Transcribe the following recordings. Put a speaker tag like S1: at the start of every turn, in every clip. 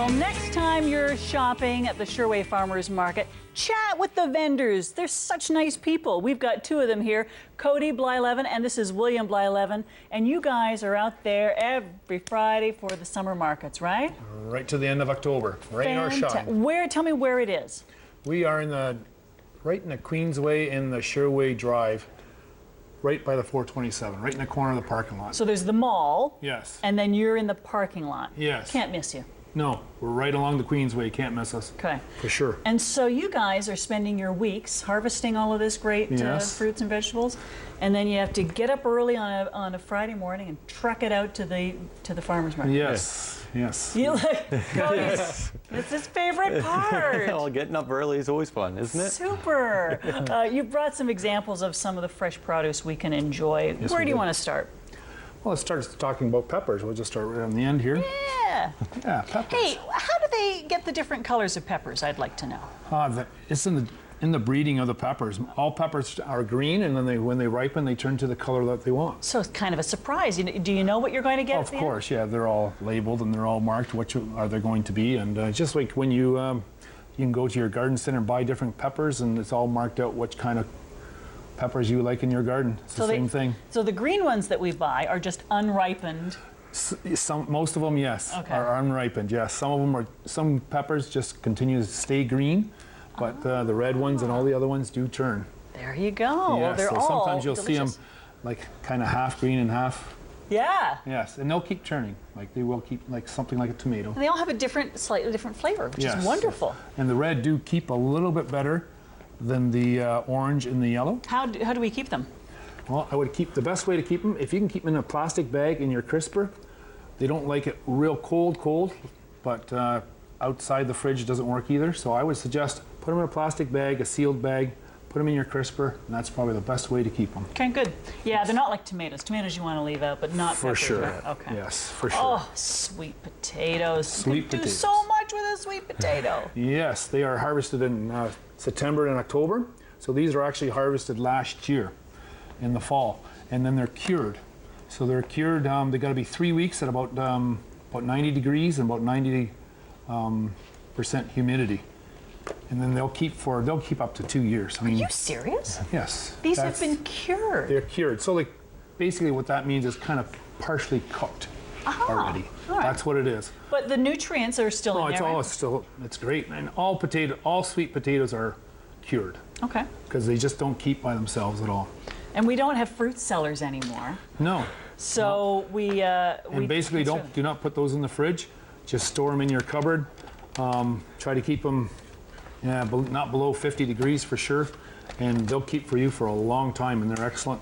S1: Well, next time you're shopping at the Sherway Farmers Market, chat with the vendors. They're such nice people. We've got two of them here, Cody Blyleven, and this is William Blyleven. And you guys are out there every Friday for the summer markets, right?
S2: Right to the end of October, rain or shine.
S1: Tell me where it is.
S2: We are right in the Queensway in the Sherway Drive, right by the 427, right in the corner of the parking lot.
S1: So there's the mall.
S2: Yes.
S1: And then you're in the parking lot.
S2: Yes.
S1: Can't miss you.
S2: No, we're right along the Queensway. Can't miss us.
S1: Okay.
S2: For sure.
S1: And so you guys are spending your weeks harvesting all of this great fruits and vegetables, and then you have to get up early on a Friday morning and truck it out to the farmers market.
S2: Yes. Yes.
S1: You Cody's, it's his favorite part.
S3: Well, getting up early is always fun, isn't it?
S1: Super. You've brought some examples of some of the fresh produce we can enjoy.
S2: Yes,
S1: Where do you want to start?
S2: Well, let's start talking about peppers. We'll just start right on the end here.
S1: Yeah.
S2: Yeah, peppers.
S1: Hey, how do they get the different colors of peppers? I'd like to know.
S2: It's in the breeding of the peppers. All peppers are green, and then when they ripen, they turn to the color that they want.
S1: So it's kind of a surprise. Do you know what you're going to get?
S2: Of course, yeah. They're all labeled and they're all marked. What are they going to be? And just like when you can go to your garden center and buy different peppers, and it's all marked out which kind of peppers you like in your garden. It's the same thing.
S1: So the green ones that we buy are just unripened.
S2: Most of them, yes, are unripened. Yes, some peppers just continue to stay green, but the red ones and all the other ones do turn.
S1: There you go.
S2: Yes,
S1: They're
S2: so
S1: all
S2: sometimes you'll
S1: delicious.
S2: see them like kind of half green and half.
S1: Yeah.
S2: Yes, and they'll keep turning. Like they will keep like something like a tomato.
S1: And they all have a slightly different flavor, which is wonderful.
S2: And the red do keep a little bit better than the orange and the yellow.
S1: How do we keep them?
S2: Well, I would keep the best way to keep them, if you can keep them in a plastic bag in your crisper. They don't like it real cold, but outside the fridge doesn't work either. So I would suggest put them in a plastic bag, a sealed bag, put them in your crisper, and that's probably the best way to keep them.
S1: Okay, good. Yeah, they're not like tomatoes. Tomatoes you want to leave out, but not
S2: for
S1: peppers,
S2: sure.
S1: Right? Okay.
S2: Yes, for sure.
S1: Oh, sweet potatoes.
S2: Sweet
S1: you can
S2: potatoes.
S1: do so much with a sweet potato.
S2: Yes, they are harvested in September and October. So these are actually harvested last year in the fall, and then they're cured. So they're cured. They got to be 3 weeks at about 90 degrees and about 90% humidity, and then they'll keep up to 2 years. I mean,
S1: Are you serious?
S2: Yes.
S1: These have been cured.
S2: They're cured. So like, basically, what that means is kind of partially cooked already.
S1: All right.
S2: That's what it is.
S1: But the nutrients are still in there.
S2: It's great, and all sweet potatoes are cured.
S1: Okay.
S2: Because they just don't keep by themselves at all.
S1: And we don't have fruit cellars anymore.
S2: No.
S1: So we
S2: basically do not put those in the fridge. Just store them in your cupboard. Try to keep them not below 50 degrees for sure. And they'll keep for you for a long time, and they're excellent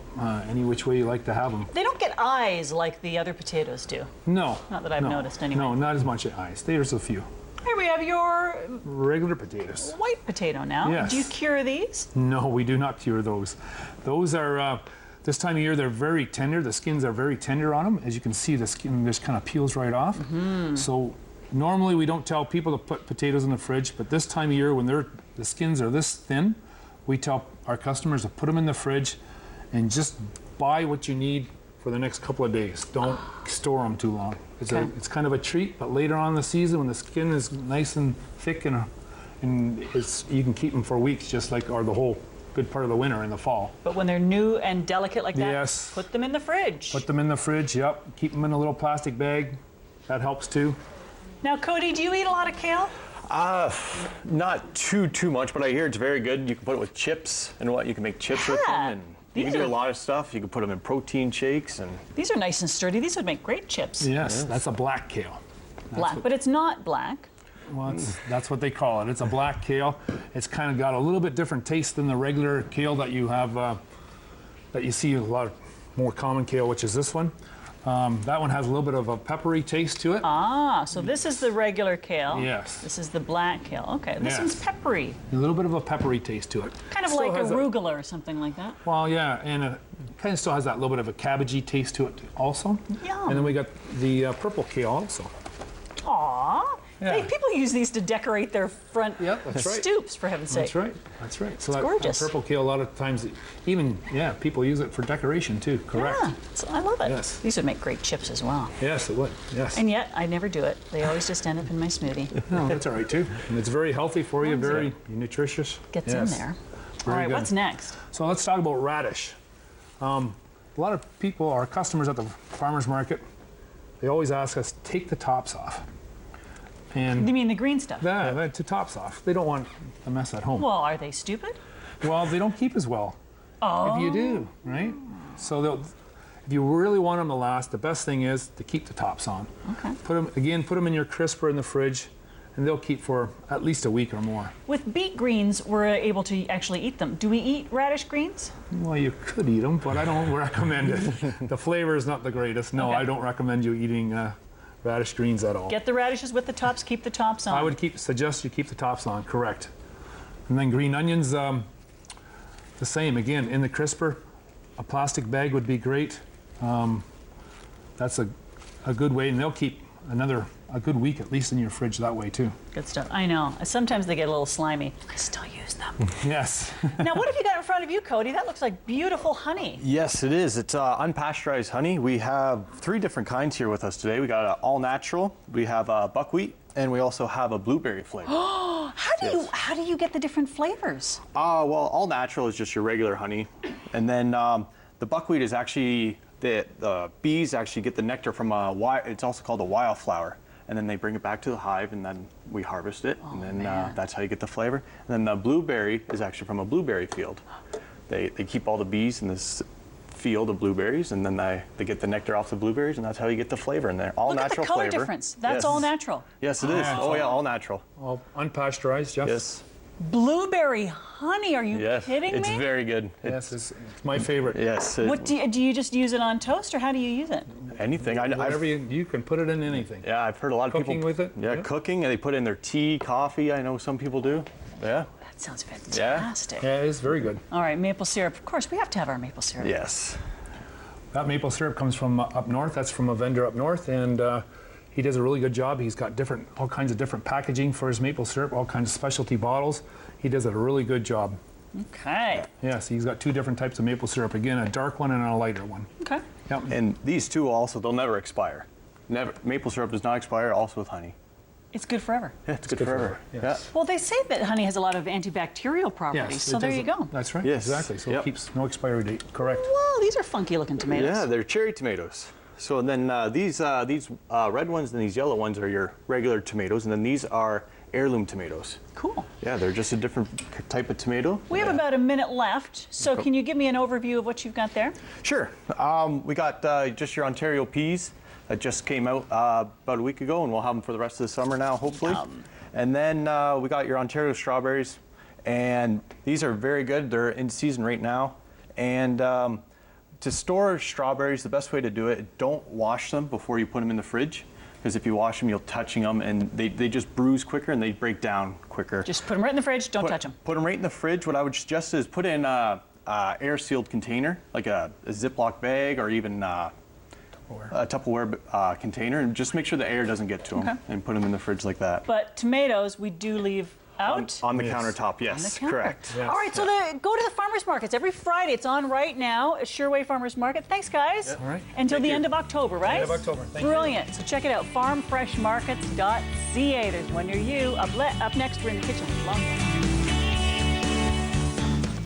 S2: any which way you like to have them.
S1: They don't get eyes like the other potatoes do.
S2: No.
S1: Not that I've noticed anyway.
S2: No, not as much eyes. There's a few.
S1: Here we have your
S2: regular potatoes.
S1: White potato now.
S2: Yes.
S1: Do you cure these?
S2: No, we do not cure those. Those are, this time of year, they're very tender. The skins are very tender on them. As you can see, the skin just kind of peels right off. So normally we don't tell people to put potatoes in the fridge, but this time of year when the skins are this thin, we tell our customers to put them in the fridge and just buy what you need for the next couple of days. Don't store them too long. It's kind of a treat, but later on in the season when the skin is nice and thick and you can keep them for weeks, just like the whole good part of the winter in the fall.
S1: But when they're new and delicate like that,
S2: yes,
S1: put them in the fridge.
S2: Put them in the fridge, yep. Keep them in a little plastic bag. That helps too.
S1: Now, Cody, do you eat a lot of kale?
S3: Not too much, but I hear it's very good. You can put it with chips and you can make chips with them, and you can do a lot of stuff. You can put them in protein shakes, and
S1: these are nice and sturdy. These would make great chips.
S2: Yes, that's a black kale.
S1: But it's not black.
S2: Well, that's what they call it. It's a black kale. It's kind of got a little bit different taste than the regular kale that you have, that you see a lot more common kale, which is this one. That one has a little bit of a peppery taste to it.
S1: So this is the regular kale.
S2: Yes.
S1: This is the black kale. Okay, this one's peppery.
S2: A little bit of a peppery taste to it.
S1: Kind of like arugula or something like that.
S2: Well, yeah, and it kind of still has that little bit of a cabbagey taste to it also.
S1: Yum.
S2: And then we got the purple kale also.
S1: Aw.
S2: Yeah.
S1: People use these to decorate their front
S2: Yep, that's right.
S1: stoops, for heaven's sake.
S2: That's right. That's right. So that
S1: gorgeous.
S2: purple kale, a lot of times, even people use it for decoration too. Correct.
S1: Yeah, I love it.
S2: Yes.
S1: These would make great chips as well.
S2: Yes, it would. Yes.
S1: And yet, I never do it. They always just end up in my smoothie.
S2: No, that's all right too. And it's very healthy for you,
S1: Loves it.
S2: very nutritious.
S1: Gets in there. All
S2: Very
S1: right,
S2: good.
S1: what's next?
S2: So let's talk about radish. A lot of people, our customers at the farmers market, they always ask us, take the tops off. And
S1: You mean the green stuff?
S2: the tops off. They don't want a mess at home.
S1: Well, are they stupid?
S2: Well, they don't keep as well.
S1: Oh.
S2: If you do, right? So if you really want them to last, the best thing is to keep the tops on.
S1: Okay.
S2: Put them in your crisper in the fridge, and they'll keep for at least a week or more.
S1: With beet greens, we're able to actually eat them. Do we eat radish greens?
S2: Well, you could eat them, but I don't recommend it. The flavor is not the greatest. No,
S1: Okay.
S2: I don't recommend you eating radish greens at all.
S1: Get the radishes with the tops, keep the tops on.
S2: I would suggest you keep the tops on, correct. And then green onions, the same. Again, in the crisper, a plastic bag would be great. That's a good way, and they'll keep a good week at least in your fridge that way too.
S1: Good stuff. I know. Sometimes they get a little slimy. I still use them.
S2: Yes.
S1: Now, what have you got in front of you, Cody? That looks like beautiful honey.
S3: Yes, it is. It's unpasteurized honey. We have 3 different kinds here with us today. We got all natural, we have buckwheat, and we also have a blueberry flavor.
S1: How do you get the different flavors?
S3: Well, all natural is just your regular honey, and then the buckwheat is actually the bees actually get the nectar from it's also called a wildflower, and then they bring it back to the hive, and then we harvest it, and then that's how you get the flavor. And then the blueberry is actually from a blueberry field. They keep all the bees in this field of blueberries, and then they get the nectar off the blueberries, and that's how you get the flavor in there. All
S1: Look
S3: natural
S1: at the color
S3: flavor.
S1: difference. That's
S3: Yes.
S1: all natural.
S3: Yes, it is. Oh yeah, all natural.
S2: All unpasteurized, Jeff?
S3: Yes.
S1: Blueberry honey? Are you
S3: Yes.
S1: kidding
S3: It's
S1: me?
S3: very good.
S2: Yes, it's my favorite.
S3: Yes.
S1: What do you just use it on toast, or how do you use it?
S3: Anything.
S2: Whatever you can put it in anything.
S3: Yeah, I've heard a lot of
S2: Cooking
S3: people
S2: with it?
S3: Yeah,
S2: Yeah.
S3: cooking, and they put it in their tea, coffee. I know some people do. Yeah.
S1: That sounds fantastic.
S2: Yeah, it is very good.
S1: All right, maple syrup. Of course, we have to have our maple syrup.
S3: Yes.
S2: That maple syrup comes from up north. That's from a vendor up north, and he does a really good job. He's got all kinds of different packaging for his maple syrup, all kinds of specialty bottles. He does a really good job.
S1: Okay.
S2: Yes, he's got 2 different types of maple syrup. Again, a dark one and a lighter one.
S1: Okay.
S2: Yep.
S3: And these two also, they'll never expire. Never. Maple syrup does not expire, also with honey.
S1: It's good forever.
S3: Yeah, it's good
S2: good
S3: forever.
S2: forever, yes.
S1: Well, they say that honey has a lot of antibacterial properties,
S2: Yes,
S1: so
S2: it
S1: there
S2: does
S1: you go.
S2: That's right.
S3: Yes.
S2: Exactly. So
S3: Yep.
S2: it keeps no expiry date. Correct.
S1: Whoa, these are funky looking tomatoes.
S3: Yeah, they're cherry tomatoes. So then these red ones and these yellow ones are your regular tomatoes, and then these are heirloom tomatoes.
S1: Cool.
S3: Yeah, they're just a different type of tomato.
S1: We have about a minute left, so can you give me an overview of what you've got there?
S3: Sure. We got just your Ontario peas that just came out about a week ago, and we'll have them for the rest of the summer now, hopefully.
S1: Yum.
S3: And then we got your Ontario strawberries, and these are very good. They're in season right now. And to store strawberries, the best way to do it, don't wash them before you put them in the fridge, because if you wash them, you'll touching them, and they just bruise quicker and they break down quicker.
S1: Just put them right in the fridge, don't touch them.
S3: Put them right in the fridge. What I would suggest is put in a air-sealed container, like a Ziploc bag or even a Tupperware container, and just make sure the air doesn't get to them,
S1: Okay.
S3: and put them in the fridge like that.
S1: But tomatoes, we do leave out.
S3: On the
S2: Yes.
S3: countertop, yes,
S1: On the counter.
S3: correct.
S2: Yes.
S1: All right, so go to the farmers markets every Friday. It's on right now, Sherway Farmers Market. Thanks, guys.
S2: All right.
S1: Until
S3: Thank
S1: the
S3: you.
S1: end of October, right?
S2: End of October. Thank you.
S1: Brilliant. So check it out, farmfreshmarkets.ca. There's one near you. Up next, we're in the kitchen with Long.